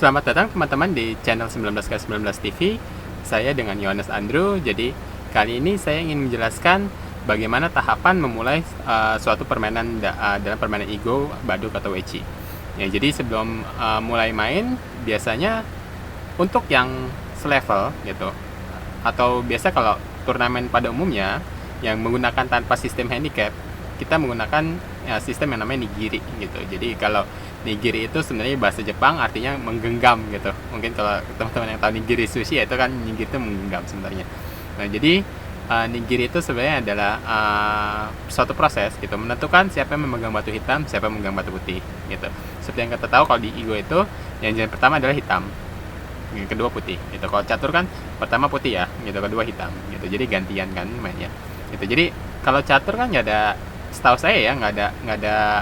Selamat datang teman-teman di channel 19x19 TV. Saya dengan Yohanes Andrew. Jadi kali ini saya ingin menjelaskan bagaimana tahapan memulai suatu permainan dalam permainan Ego, Baduk atau Weci. Ya, jadi sebelum mulai main, biasanya untuk yang selevel gitu, atau biasa kalau turnamen pada umumnya yang menggunakan tanpa sistem handicap, kita menggunakan sistem yang namanya nigiri gitu. Jadi kalau nigiri itu sebenarnya bahasa Jepang, artinya menggenggam gitu. Mungkin kalau teman-teman yang tahu nigiri sushi, itu kan nigiri itu menggenggam sebenarnya. Nah, jadi nigiri itu sebenarnya adalah suatu proses gitu, menentukan siapa yang memegang batu hitam, siapa yang memegang batu putih gitu. Seperti yang kita tahu, kalau di Ego itu yang jalan pertama adalah hitam, yang kedua putih gitu. Kalau catur kan pertama putih ya gitu, kedua hitam gitu. Jadi gantian kan mainnya gitu. Jadi kalau catur kan nggak ada, setahu saya ya, nggak ada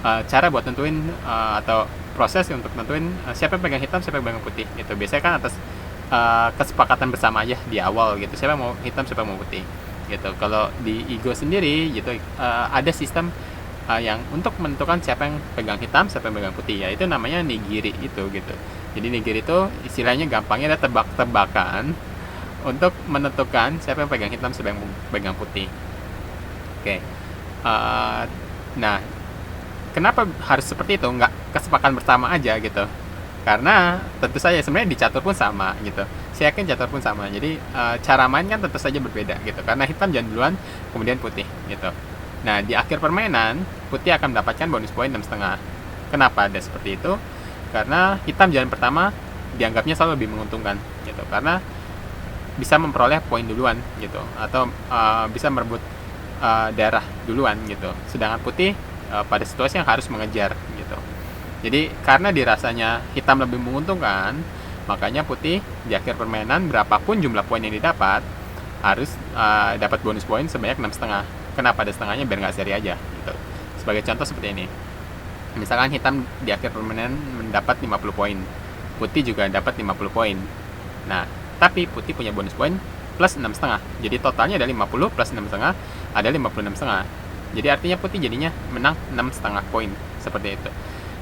cara buat tentuin atau proses untuk tentuin siapa yang pegang hitam, siapa yang pegang putih gitu. Biasanya kan atas kesepakatan bersama aja di awal gitu, siapa mau hitam, siapa mau putih gitu. Kalau di Ego sendiri gitu, ada sistem yang untuk menentukan siapa yang pegang hitam, siapa yang pegang putih, ya itu namanya nigiri itu gitu. Jadi nigiri itu istilahnya gampangnya ada tebak-tebakan untuk menentukan siapa yang pegang hitam, siapa yang pegang putih. Oke. Nah, kenapa harus seperti itu? Nggak kesepakatan bersama aja gitu. Karena tentu saja sebenarnya di catur pun sama gitu. Saya yakin catur pun sama. Jadi cara main kan tentu saja berbeda gitu. Karena hitam jalan duluan, kemudian putih gitu. Nah, di akhir permainan, putih akan mendapatkan bonus poin 6,5. Kenapa ada seperti itu? Karena hitam jalan pertama dianggapnya selalu lebih menguntungkan gitu. Karena bisa memperoleh poin duluan gitu, atau bisa merebut daerah duluan gitu. Sedangkan putih pada situasi yang harus mengejar gitu. Jadi karena dirasanya hitam lebih menguntungkan, makanya putih di akhir permainan berapapun jumlah poin yang didapat harus dapat bonus poin sebanyak 6,5. Kenapa ada setengahnya? Biar nggak seri aja gitu. Sebagai contoh seperti ini, misalkan hitam di akhir permainan mendapat 50 poin, putih juga dapat 50 poin. Nah, tapi putih punya bonus poin plus 6,5. Jadi totalnya ada 50 plus 6,5, ada 56,5. Jadi artinya putih jadinya menang 6,5 poin, seperti itu.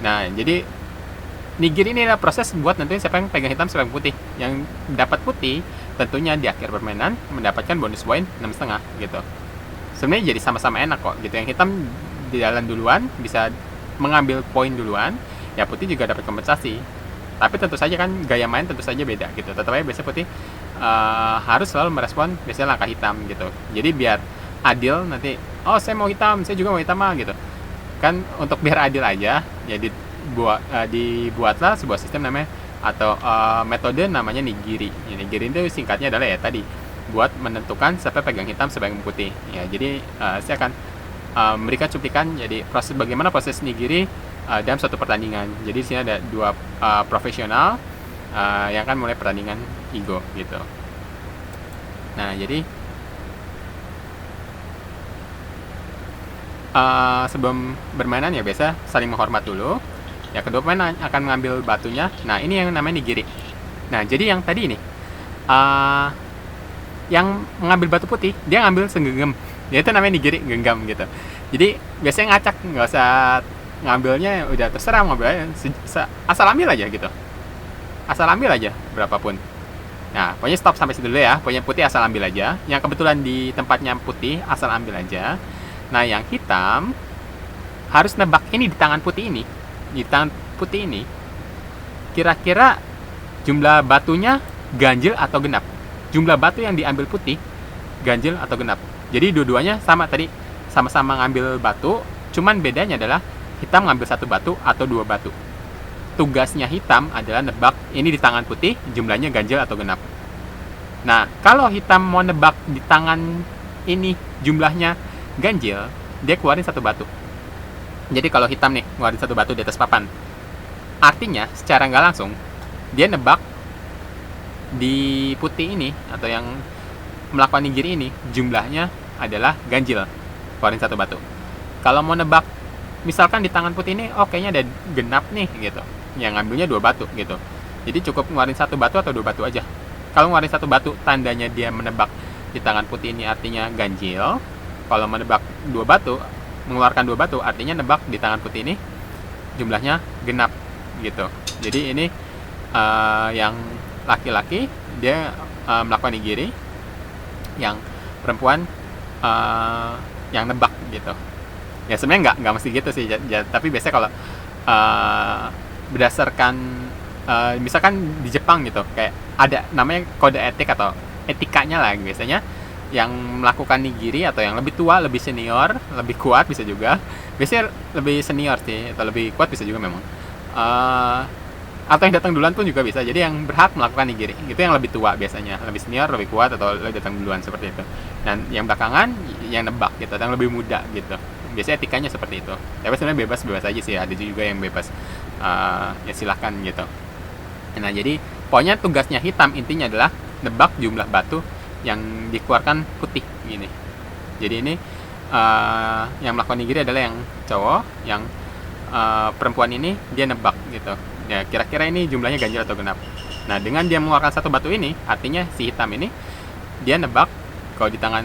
Nah, jadi nigiri ini adalah proses buat nentuin siapa yang pegang hitam, siapa yang putih. Yang dapat putih tentunya di akhir permainan mendapatkan bonus poin 6,5 gitu. Sebenarnya jadi sama-sama enak kok gitu. Yang hitam di jalan duluan bisa mengambil poin duluan, ya putih juga dapat kompensasi. Tapi tentu saja kan gaya main tentu saja beda gitu. Tetap aja biasanya putih harus selalu merespon biasanya langkah hitam gitu. Jadi biar adil nanti, oh saya mau hitam, saya juga mau hitam gitu. Kan untuk biar adil aja, ya dibuatlah sebuah sistem namanya atau metode namanya nigiri. Ya, nigiri itu singkatnya adalah ya tadi, buat menentukan siapa pegang hitam, siapa yang putih. Ya, jadi saya akan memberikan cuplikan jadi bagaimana proses nigiri dalam suatu pertandingan. Jadi di sini ada dua profesional yang akan mulai pertandingan Ego gitu. Nah, jadi sebelum bermainan ya biasa saling menghormat dulu. Ya, kedua pemain akan mengambil batunya. Nah, ini yang namanya nigiri. Nah, jadi yang tadi ini yang mengambil batu putih, dia ngambil segenggam. Ya, itu namanya nigiri, genggam gitu. Jadi biasanya ngacak, nggak usah ngambilnya, udah terserah ngambil aja, asal ambil aja gitu. Asal ambil aja berapapun. Nah, pokoknya stop sampai situ dulu ya. Pokoknya putih asal ambil aja. Yang kebetulan di tempatnya putih asal ambil aja. Nah, yang hitam harus nebak ini di tangan putih ini. Di tangan putih ini kira-kira jumlah batunya ganjil atau genap. Jumlah batu yang diambil putih ganjil atau genap. Jadi dua-duanya sama tadi, sama-sama ngambil batu, cuman bedanya adalah hitam ngambil satu batu atau dua batu. Tugasnya hitam adalah nebak ini di tangan putih jumlahnya ganjil atau genap. Nah, kalau hitam mau nebak di tangan ini jumlahnya ganjil, dia keluarin satu batu. Jadi kalau hitam nih keluarin satu batu di atas papan, artinya secara nggak langsung dia nebak di putih ini atau yang melakukan nigiri ini jumlahnya adalah ganjil, keluarin satu batu. Kalau mau nebak misalkan di tangan putih ini, oh kayaknya ada genap nih gitu, yang ngambilnya dua batu gitu. Jadi cukup ngeluarin satu batu atau dua batu aja. Kalau ngeluarin satu batu, tandanya dia menebak di tangan putih ini artinya ganjil. Kalau menebak dua batu, mengeluarkan dua batu, artinya nebak di tangan putih ini jumlahnya genap gitu. Jadi ini yang laki-laki dia melakukan nigiri, yang perempuan yang nebak gitu. Ya sebenarnya nggak mesti gitu sih, tapi biasanya kalau berdasarkan misalkan di Jepang gitu, kayak ada namanya kode etik atau etikanya lah, biasanya yang melakukan nigiri atau yang lebih tua, lebih senior, lebih kuat bisa juga, biasanya lebih senior sih atau lebih kuat bisa juga memang, atau yang datang duluan pun juga bisa. Jadi yang berhak melakukan nigiri itu yang lebih tua biasanya, lebih senior, lebih kuat, atau datang duluan seperti itu. Dan yang belakangan yang nebak gitu, yang lebih muda gitu. Biasanya etikanya seperti itu. Tapi sebenarnya bebas aja sih, ada juga yang bebas, ya silahkan gitu. Nah jadi pokoknya tugasnya hitam intinya adalah nebak jumlah batu yang dikeluarkan putih gini. Jadi ini yang melakukan nigiri adalah yang cowok, yang perempuan ini dia nebak gitu. Ya kira-kira ini jumlahnya ganjil atau genap. Nah dengan dia mengeluarkan satu batu ini, artinya si hitam ini dia nebak kalau di tangan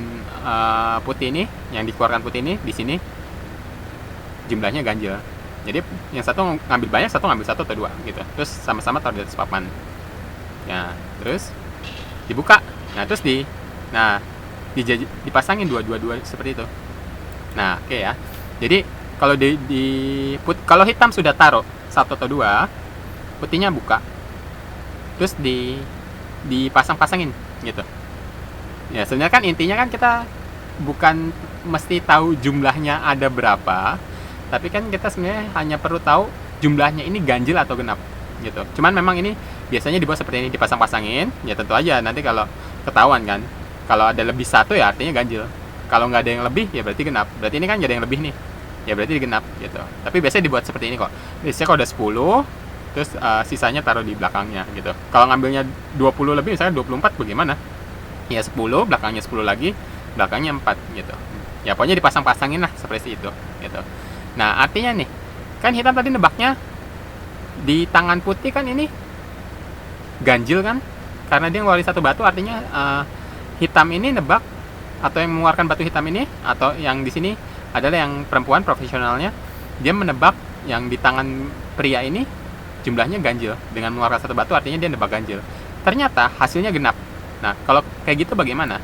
putih ini, yang dikeluarkan putih ini di sini jumlahnya ganjil. Jadi yang satu ngambil banyak, satu ngambil satu atau dua gitu. Terus sama-sama taruh di atas papan. Ya, terus dibuka. Nah, terus dipasangin dua seperti itu. Nah, oke ya. Jadi kalau kalau hitam sudah taruh satu atau dua, putihnya buka. Terus dipasang-pasangin gitu. Ya, sebenarnya kan intinya kan kita bukan mesti tahu jumlahnya ada berapa, tapi kan kita sebenarnya hanya perlu tahu jumlahnya ini ganjil atau genap gitu. Cuman memang ini biasanya dibuat seperti ini, dipasang-pasangin. Ya tentu aja nanti kalau ketahuan kan, kalau ada lebih satu ya artinya ganjil. Kalau nggak ada yang lebih ya berarti genap. Berarti ini kan nggak ada yang lebih nih, ya berarti genap gitu. Tapi biasanya dibuat seperti ini kok. Biasanya kalau ada 10, terus sisanya taruh di belakangnya gitu. Kalau ngambilnya 20 lebih, misalnya 24 bagaimana? Ya 10, belakangnya 10 lagi, belakangnya 4 gitu. Ya pokoknya dipasang-pasangin lah seperti itu gitu. Nah artinya nih, kan hitam tadi nebaknya di tangan putih kan ini ganjil kan, karena dia ngeluarin satu batu, artinya hitam ini nebak, atau yang mengeluarkan batu hitam ini, atau yang di sini adalah yang perempuan profesionalnya, dia menebak yang di tangan pria ini jumlahnya ganjil dengan mengeluarkan satu batu, artinya dia nebak ganjil. Ternyata hasilnya genap. Nah kalau kayak gitu bagaimana?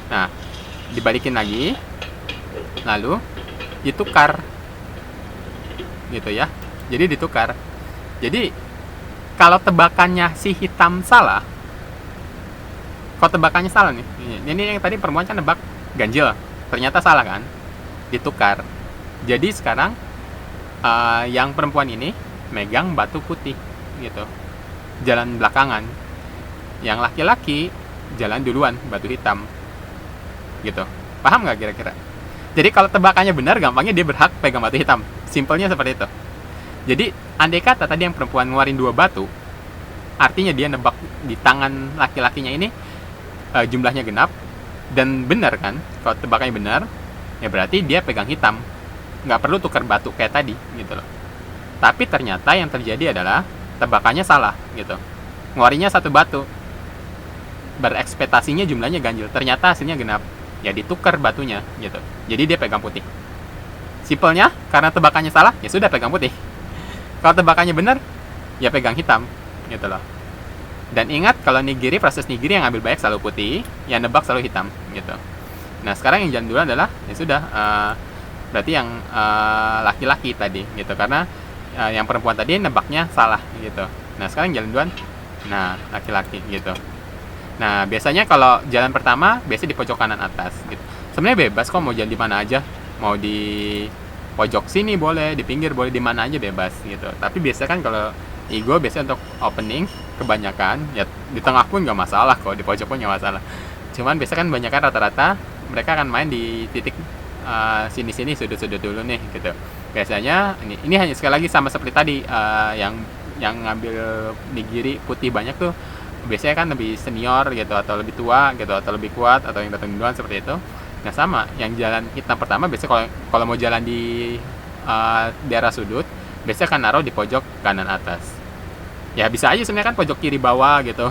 Nah dibalikin lagi, lalu ditukar gitu ya. Jadi ditukar. Jadi kalau tebakannya si hitam salah, kalau tebakannya salah nih, ini yang tadi perempuan kan nebak ganjil, ternyata salah kan, ditukar. Jadi sekarang yang perempuan ini megang batu putih gitu, jalan belakangan. Yang laki-laki jalan duluan, batu hitam gitu. Paham nggak kira-kira? Jadi kalau tebakannya benar, gampangnya dia berhak pegang batu hitam. Simpelnya seperti itu. Jadi andai kata tadi yang perempuan ngeluarin 2 batu, artinya dia nebak di tangan laki-lakinya ini jumlahnya genap, dan benar kan? Kalau tebakannya benar, ya berarti dia pegang hitam. Nggak perlu tukar batu kayak tadi gitu loh. Tapi ternyata yang terjadi adalah tebakannya salah gitu. Ngeluarinnya 1 batu, berekspektasinya jumlahnya ganjil, ternyata hasilnya genap. Ya ditukar batunya gitu. Jadi dia pegang putih. Simpelnya, karena tebakannya salah, ya sudah pegang putih. Kalau tebakannya benar, ya pegang hitam gitu loh. Dan ingat, kalau nigiri, proses nigiri yang ambil banyak selalu putih, yang nebak selalu hitam gitu. Nah sekarang yang jalan duluan adalah ya sudah, berarti yang laki-laki tadi gitu, karena yang perempuan tadi nebaknya salah gitu. Nah sekarang jalan duluan, nah laki-laki gitu. Nah biasanya kalau jalan pertama biasanya di pojok kanan atas gitu. Sebenarnya bebas kok mau jalan di mana aja, mau di pojok sini boleh, di pinggir boleh, di mana aja bebas gitu. Tapi biasanya kan kalau ego biasanya untuk opening kebanyakan ya di tengah pun nggak masalah kok, di pojok pun nggak masalah. Cuman biasanya kan banyak kan rata-rata mereka akan main di titik sini-sini, sudut-sudut dulu nih gitu. Biasanya ini hanya sekali lagi sama seperti tadi, yang ngambil nigiri putih banyak tuh biasanya kan lebih senior gitu, atau lebih tua gitu, atau lebih kuat, atau yang datang duluan seperti itu. Nah sama, yang jalan hitam pertama biasanya kalau mau jalan di daerah sudut, biasanya kan naruh di pojok kanan atas. Ya bisa aja sebenarnya kan pojok kiri bawah gitu,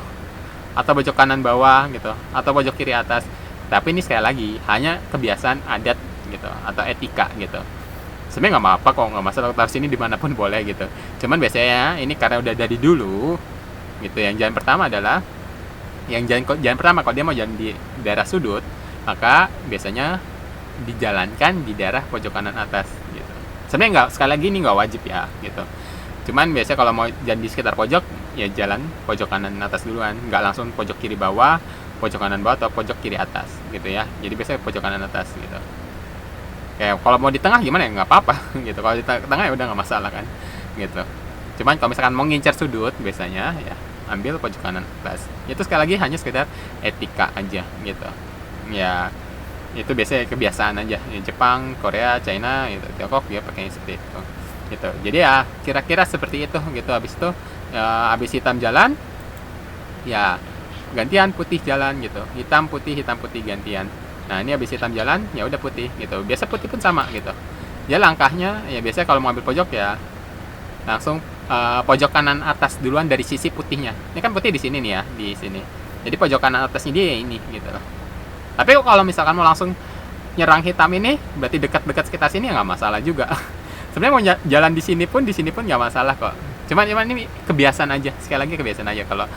atau pojok kanan bawah gitu, atau pojok kiri atas. Tapi ini sekali lagi hanya kebiasaan adat gitu, atau etika gitu. Sebenarnya nggak apa-apa kok, nggak masalah taruh sini dimanapun boleh gitu. Cuman biasanya ini karena udah dari dulu gitu. Yang jalan pertama adalah jalan pertama kalau dia mau jalan di daerah sudut, maka biasanya dijalankan di daerah pojok kanan atas gitu. Sebenarnya nggak, sekali lagi ini nggak wajib ya gitu. Cuman biasanya kalau mau jalan di sekitar pojok, ya jalan pojok kanan atas duluan, nggak langsung pojok kiri bawah, pojok kanan bawah atau pojok kiri atas gitu ya. Jadi biasanya pojok kanan atas gitu. Kayak kalau mau di tengah gimana ya, nggak apa-apa gitu. Kalau di tengah ya udah nggak masalah kan gitu. Cuman kalau misalkan mau ngincar sudut, biasanya ya ambil pojok kanan atas. Itu sekali lagi hanya sekedar etika aja gitu ya. Itu biasanya kebiasaan aja ya, Jepang, Korea, China gitu, Tiongkok dia pakai seperti itu gitu. Jadi ya kira-kira seperti itu gitu. Habis itu ya, habis hitam jalan ya gantian putih jalan gitu, hitam putih gantian. Nah ini habis hitam jalan ya udah putih gitu. Biasa putih pun sama gitu ya. Langkahnya ya biasanya kalau mau ambil pojok ya langsung pojok kanan atas duluan dari sisi putihnya. Ini kan putih di sini nih ya, di sini. Jadi pojok kanan atasnya dia ini gitu. Tapi kalau misalkan mau langsung nyerang hitam ini, berarti dekat-dekat sekitar sini ya nggak masalah juga. Sebenarnya mau jalan di sini pun nggak masalah kok. Cuman ini kebiasaan aja. Sekali lagi kebiasaan aja kalau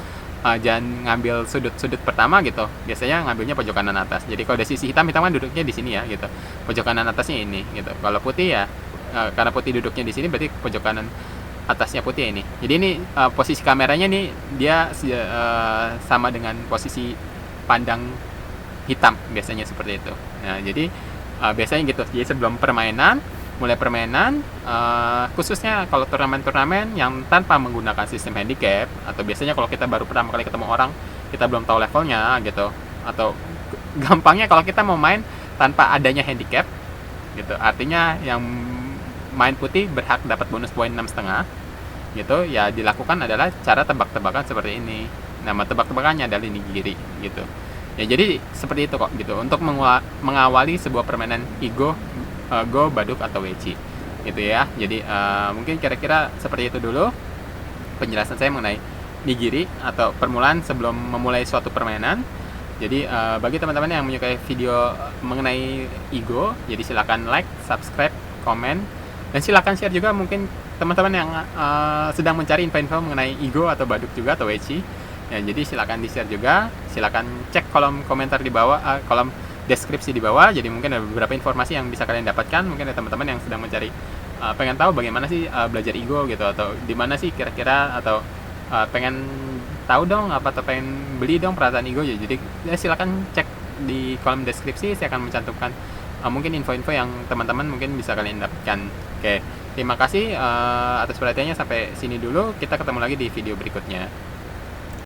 jangan ngambil sudut pertama gitu. Biasanya ngambilnya pojok kanan atas. Jadi kalau ada sisi hitam kan duduknya di sini ya gitu. Pojok kanan atasnya ini gitu. Kalau putih ya karena putih duduknya di sini berarti pojok kanan atasnya putih ini. Jadi ini posisi kameranya nih dia sama dengan posisi pandang hitam biasanya seperti itu. Nah jadi biasanya gitu. Jadi sebelum mulai permainan khususnya kalau turnamen yang tanpa menggunakan sistem handicap, atau biasanya kalau kita baru pertama kali ketemu orang kita belum tahu levelnya gitu, atau gampangnya kalau kita mau main tanpa adanya handicap gitu, artinya yang main putih berhak dapat bonus poin 6,5 gitu ya. Dilakukan adalah cara tebak-tebakan seperti ini. Nama tebak-tebakannya adalah nigiri gitu ya. Jadi seperti itu kok gitu untuk mengawali sebuah permainan Igo, Go, Baduk atau Weci gitu ya. Jadi mungkin kira-kira seperti itu dulu penjelasan saya mengenai nigiri atau permulaan sebelum memulai suatu permainan. Jadi bagi teman-teman yang menyukai video mengenai Igo, jadi silakan like, subscribe, komen, dan silakan share juga mungkin teman-teman yang sedang mencari info-info mengenai Igo atau Baduk juga atau Weci. Ya, jadi silakan di-share juga, silakan cek kolom komentar di bawah, kolom deskripsi di bawah. Jadi mungkin ada beberapa informasi yang bisa kalian dapatkan. Mungkin ada teman-teman yang sedang mencari pengen tahu bagaimana sih belajar Igo gitu, atau di mana sih kira-kira, atau pengen tahu dong apa, atau pengen beli dong peralatan Igo ya. Jadi ya silakan cek di kolom deskripsi, saya akan mencantumkan mungkin info-info yang teman-teman mungkin bisa kalian dapatkan. Oke, terima kasih atas perhatiannya. Sampai sini dulu, kita ketemu lagi di video berikutnya.